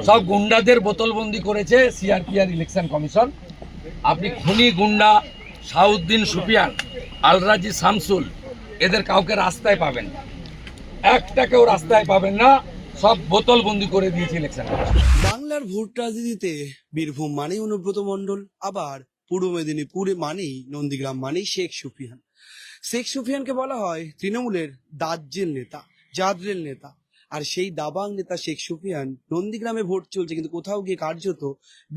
সব গুন্ডাদের বোতলবন্দি করেছে সিআরপিআর ইলেকশন কমিশন। আপনি খুনি গুন্ডা শাহউদ্দিন সুফিয়ান, আলরাজি শামসুল, এদের কাউকে রাস্তায় পাবেন না, একটাকেও রাস্তায় পাবেন না, সব বোতলবন্দি করে দিয়েছে ইলেকশন কমিশন। বাংলার ভোট রাজনীতিতে বীরভূম মানেই অনুব্রত মণ্ডল, আবার পূর্ব মেদিনীপুরে মানেই নন্দীগ্রাম মানেই শেখ সুফিয়ান। শেখ সুফিয়ানকে বলা হয় তৃণমূলের দাজ্জেল নেতা, জাদরেল নেতা। আর সেই দাবাং নেতা শেখ সুফিয়ান নন্দীগ্রামে ভোট চলছে, কিন্তু কোথাও গিয়ে কার্যত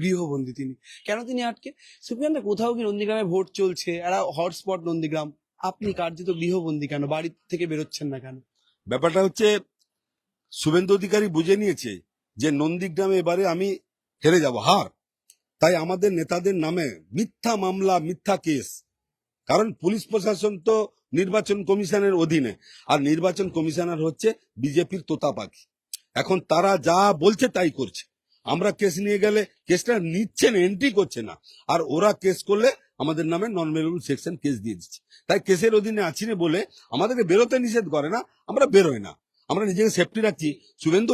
গৃহবন্দী তিনি। কেন তিনি আটকে? সুফিয়ানরা কোথাও গিয়ে নন্দীগ্রামে ভোট চলছে, একটা হটস্পট নন্দীগ্রাম, আপনি কার্যত গৃহবন্দী কেন? বাড়ি থেকে বেরোচ্ছেন না কেন? ব্যাপারটা হচ্ছে শুভেন্দু অধিকারী বুঝে নিয়েছে যে নন্দীগ্রামে এবারে আমি হেরে যাব, হার। তাই আমাদের নেতাদের নামে মিথ্যা মামলা, মিথ্যা কেস। কারণ পুলিশ প্রশাসন তো নির্বাচন কমিশনের অধীনে, আর নির্বাচন কমিশনার হচ্ছে বিজেপির তোতা পাখি। এখন তারা যা বলছে তাই করছে। আমরা কেস নিয়ে গেলে কেসটা নিচ্ছে না, এন্ট্রি করছে না, আর ওরা কেস করলে আমাদের নামে নন মেরেবল সেকশন কেস দিয়ে দিচ্ছে। তাই কেসের অধীনে আছি না বলে আমাদেরকে বেরোতে নিষেধ করে না, আমরা বেরোই না, আমরা নিজেকে সেফটি রাখছি। শুভেন্দু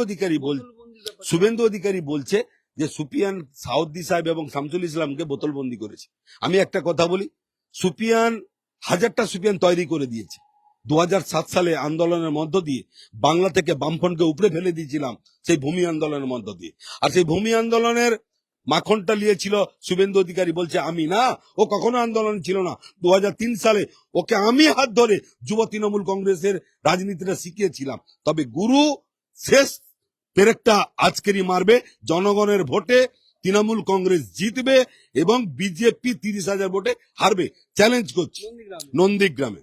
অধিকারী বলছে যে সুফিয়ান সাউদ্দি সাহেব এবং শামসুল ইসলামকে বোতলবন্দি করেছে। আমি একটা কথা বলি, সুফিয়ান হাজারটা সুফিয়ান তৈরি করে দিয়েছে। 2007 সালে আন্দোলনের মধ্য দিয়ে বাংলা থেকে বামফ্রন্টকে উপরে ফেলে দিয়েছিলাম, সেই ভূমি আন্দোলনের মধ্য দিয়ে। আর সেই ভূমি আন্দোলনের মাখনটা নিয়েছিল শুভেন্দু অধিকারী। বলছে আমি না, ও কখনো আন্দোলন ছিল না। 2003 সালে ওকে আমি হাত ধরে যুব তৃণমূল কংগ্রেসের রাজনীতিটা শিখিয়েছিলাম। তবে গুরু শেষ পেরেকটা আজকেরই মারবে। জনগণের ভোটে তৃণমূল কংগ্রেস জিতবে এবং বিজেপি 30,000 ভোটে হারবে, চ্যালেঞ্জ করছি নন্দীগ্রামে।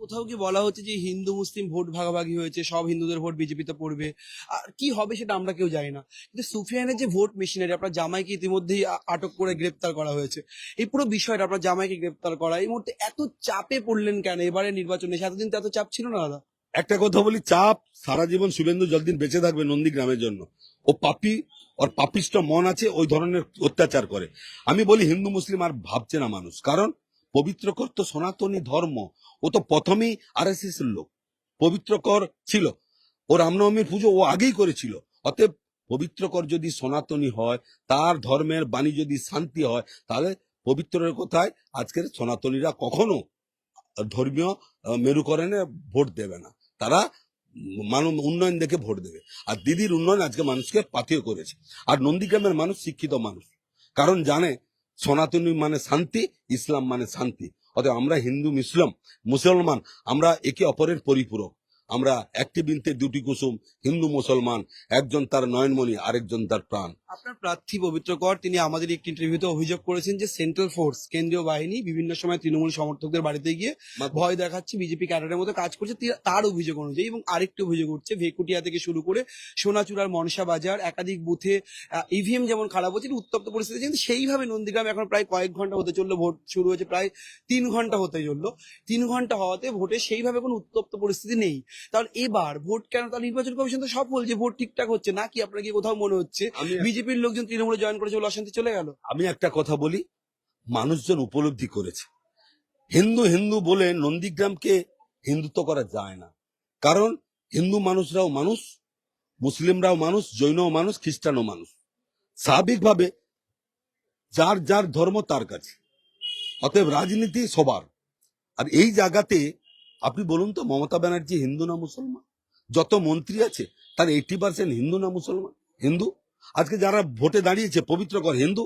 কোথাও কি বলা হচ্ছে যে হিন্দু মুসলিম ভোট ভাগাভাগি হয়েছে, সব হিন্দুদের ভোট বিজেপিতে পড়বে, আর কি হবে সেটা আমরা কেউ জানি না। কিন্তু সুফিয়ানের যে ভোট মেশিনারি, আপনার জামাইকে ইতিমধ্যেই আটক করে গ্রেপ্তার করা হয়েছে। এই পুরো বিষয়টা, আপনার জামাইকে গ্রেপ্তার করা, এই মুহূর্তে এত চাপে পড়লেন কেন এবারে নির্বাচনে? এতদিন তো এত চাপ ছিল না দাদা। একটা কথা বলি, চাপ সারা জীবন শুভেন্দু যতদিন বেঁচে থাকবে নন্দীগ্রামের জন্য। ও পাপি, ওর পাপিষ্ট মন আছে, ওই ধরনের অত্যাচার করে। আমি বলি হিন্দু মুসলিম আর ভাবছে না মানুষ, কারণ পবিত্রকর তো সনাতনী ধর্ম। ও তো প্রথমেই আরএসএস এর লোক, পবিত্রকর ছিল। ও রামনবমীর পুজো ও আগেই করেছিল। অতএব পবিত্রকর যদি সনাতনী হয়, তার ধর্মের বাণী যদি শান্তি হয়, তাহলে পবিত্রের কোথায় আজকের সনাতনীরা কখনো ধর্মীয় মেরুকরণে ভোট দেবে না। তারা মানব উন্নয়ন দেখে ভোট দেবে। আর দিদির উন্নয়ন আজকে মানুষকে পাথেয় করেছে। আর নন্দীগ্রামের মানুষ শিক্ষিত মানুষ, কারণ জানে সনাতনী মানে শান্তি, ইসলাম মানে শান্তি। অতএব আমরা হিন্দু মুসলমান আমরা একে অপরের পরিপূরক। আমরা একটি বৃন্তে দুটি কুসুম, হিন্দু মুসলমান, একজন তার নয়নমণি, আরেকজন তার প্রাণ। আপনার প্রার্থী পবিত্রকর তিনি আমাদের একটি ইন্টারভিউতে অভিযোগ করেছেন যে সেন্ট্রাল ফোর্স, কেন্দ্রীয় বাহিনী বিভিন্ন সময় তৃণমূল সমর্থকদের বাড়িতে গিয়ে ভয় দেখাচ্ছে, বিজেপি ক্যাডারের মতো কাজ করছে তার অভিযোগ অনুযায়ী। এবং আরেকটি অভিযোগ উঠছে ভেকুটিয়া থেকে শুরু করে সোনাচূড়ার মনসা বাজার একাধিক বুথে ইভিএম যেমন খারাপ হচ্ছে, উত্তপ্ত পরিস্থিতি। কিন্তু সেইভাবে নন্দীগ্রাম এখন প্রায় কয়েক ঘন্টা হতে চললো, ভোট শুরু হয়েছে প্রায় 3 ঘন্টা হতে চললো। 3 ঘন্টা হওয়াতে ভোটে সেইভাবে কোনো উত্তপ্ত পরিস্থিতি নেই। তাহলে এবার ভোট কেন? তার নির্বাচন কমিশন তো সফল, যে ভোট ঠিকঠাক হচ্ছে না কি? আপনার কি কোথাও মনে হচ্ছে বিজেপির লোকজন তৃণমূলে জয়েন করেছে বলে অশান্তি চলে গেল? আমি একটা কথা বলি, মানুষজন উপলব্ধি করেছে হিন্দু হিন্দু বলে নন্দীগ্রামকে হিন্দুত্ব করা যায় না। কারণ হিন্দু মানুষরাও মানুষ, মুসলিমরাও মানুষ, জৈনও মানুষ, খ্রিস্টানও মানুষ। স্বাভাবিকভাবে যার যার ধর্ম তার কাছে। অতএব রাজনীতি সবার। আর এই জায়গাতে আপনি বলুন তো, মমতা ব্যানার্জি হিন্দু না মুসলমান? যত মন্ত্রী আছে তার 80% হিন্দু না মুসলমান? হিন্দু। আজকে যারা ভোটে দাঁড়িয়েছে পবিত্রকর হিন্দু,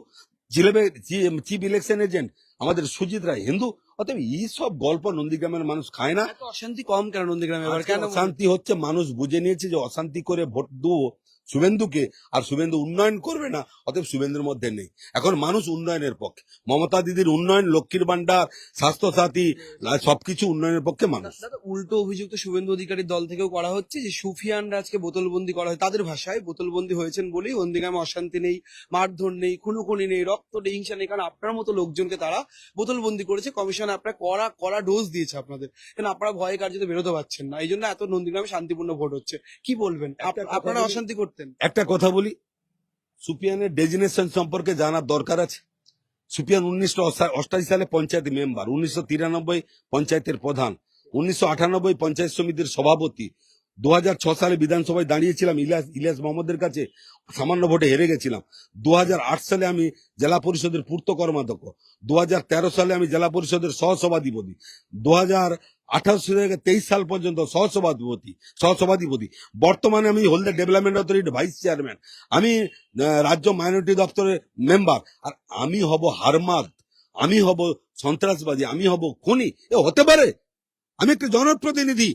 চিফ ইলেকশন এজেন্ট আমাদের সুজিত রায় হিন্দু। অতএব এইসব গল্প নন্দীগ্রামের মানুষ খায় না। এত অশান্তি কম কেন নন্দীগ্রামে এবার? কেন অশান্তি হচ্ছে? মানুষ বুঝে নিয়েছে যে অশান্তি করে ভোট দেবো শুভেন্দুকে, আর শুভেন্দু উন্নয়ন করবে না। অতএব শুভেন্দুর মধ্যে নেই। এখন মানুষ উন্নয়নের পক্ষে, মমতা দিদির উন্নয়ন, লক্ষ্মীর ভান্ডার, স্বাস্থ্যসাথী, সবকিছু উন্নয়নের পক্ষে মানুষ। দাদা, উল্টো অভিযোগ তো শুভেন্দু অধিকারীর দল থেকেও করা হচ্ছে যে সুফিয়ানরা আজকে বোতলবন্দি করা হয়, তাদের ভাষায় বোতলবন্দি হয়েছেন বলেই নন্দীগ্রামে অশান্তি নেই, মারধর নেই, খুনোখুনি নেই, রক্ত নেই, হিংসা নেই। কারণ আপনার মতো লোকজনকে তারা বোতলবন্দি করেছে, কমিশন আপনার কড়া কড়া ডোজ দিয়েছে আপনাদের, কারণ আপনারা ভয়ে কার্যত বেরোতে পারছেন না। এই জন্য এত নন্দীগ্রামে শান্তিপূর্ণ ভোট হচ্ছে। কি বলবেন? আপনারা অশান্তি করতেন? একটা কথা বলি, সুফিয়ানের ডেজিনেশন সম্পর্কে জানার দরকার আছে। সুফিয়ান 1988 সালে পঞ্চায়েত মেম্বার, 1993 পঞ্চায়েতের প্রধান, 1998 পঞ্চায়েত সমিতির সভাপতি, 2006 সালে বিধানসভায় দাঁড়িয়েছিলাম ইলিয়াস মোহাম্মদের কাছে, সামান্য ভোটে হেরে গেছিলাম। 2008 সালে আমি জেলা পরিষদের পূর্ত কর্মাধ্যক্ষ, 2013 সালে আমি জেলা পরিষদের সহসভাধিপতি, 2018 থেকে 23 সাল পর্যন্ত সহসভাধিপতি। বর্তমানে আমি Halda development authority vice chairman, আমি রাজ্য মাইনরিটি দপ্তরের মেম্বার। আর আমি হব হারমাদ, আমি হব সন্ত্রাসবাদী, আমি হব খুনি? এ হতে পারে? আমি একটা জনপ্রতিনিধি।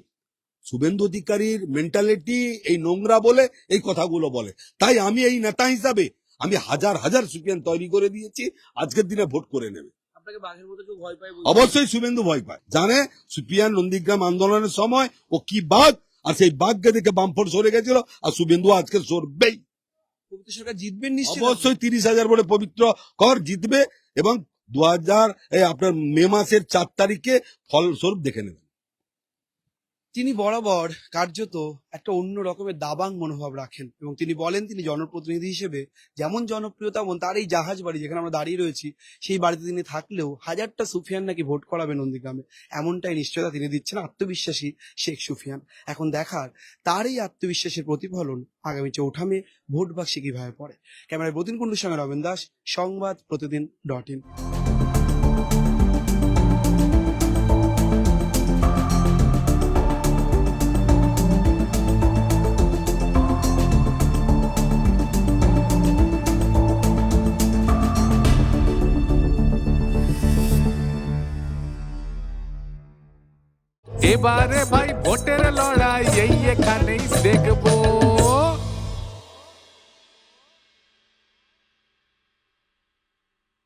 শুভেন্দু অধিকারীর মেন্টালিটি এই নোংরা বলে এই কথাগুলো বলে। তাই আমি এই নেতা হিসাবে আমি হাজার হাজার সুপিয়ান তৈরি করে দিয়েছি, আজকের দিনে ভোট করে নেবে। আপনাকে বাঘের মতো কেউ ভয় পায়? অবশ্যই শুভেন্দু ভয় পায়, জানে সুপিয়ান নন্দীগ্রাম আন্দোলনের সময় ও কি বাঘ, আর সেই বাঘকে দেখে বামফোর্ড সরে গেছিল, আর শুভেন্দু আজকে সরবেই। পবিত্র সরকার জিতবেন নিশ্চিত? অবশ্যই 30,000 ভোটে পবিত্র কর জিতবে, এবং আপনার মে মাসের 4 তারিখে ফলস্বরূপ দেখে নেবেন। তিনি বরাবর কার্যত একটা অন্য রকমের দাবাং মনোভাব রাখেন এবং তিনি বলেন তিনি জনপ্রতিনিধি হিসেবে যেমন জনপ্রিয় তেমন তার এই জাহাজ বাড়ি যেখানে আমরা দাঁড়িয়ে রয়েছি সেই বাড়িতে তিনি থাকলেও হাজারটা সুফিয়ান নাকি ভোট করাবে নন্দীগ্রামে, এমনটাই নিশ্চয়তা তিনি দিচ্ছেন আত্মবিশ্বাসী শেখ সুফিয়ান। এখন দেখার তার এই আত্মবিশ্বাসের প্রতিফলন আগামী 4 মে ভোট বাক্সে কিভাবে পড়ে। ক্যামেরায় বতিন কুণ্ডুর সঙ্গে রবেন দাস, সংবাদ প্রতিদিন.in। এবারে ভাই ভোটের লড়াই এই এখানেই দেখবো।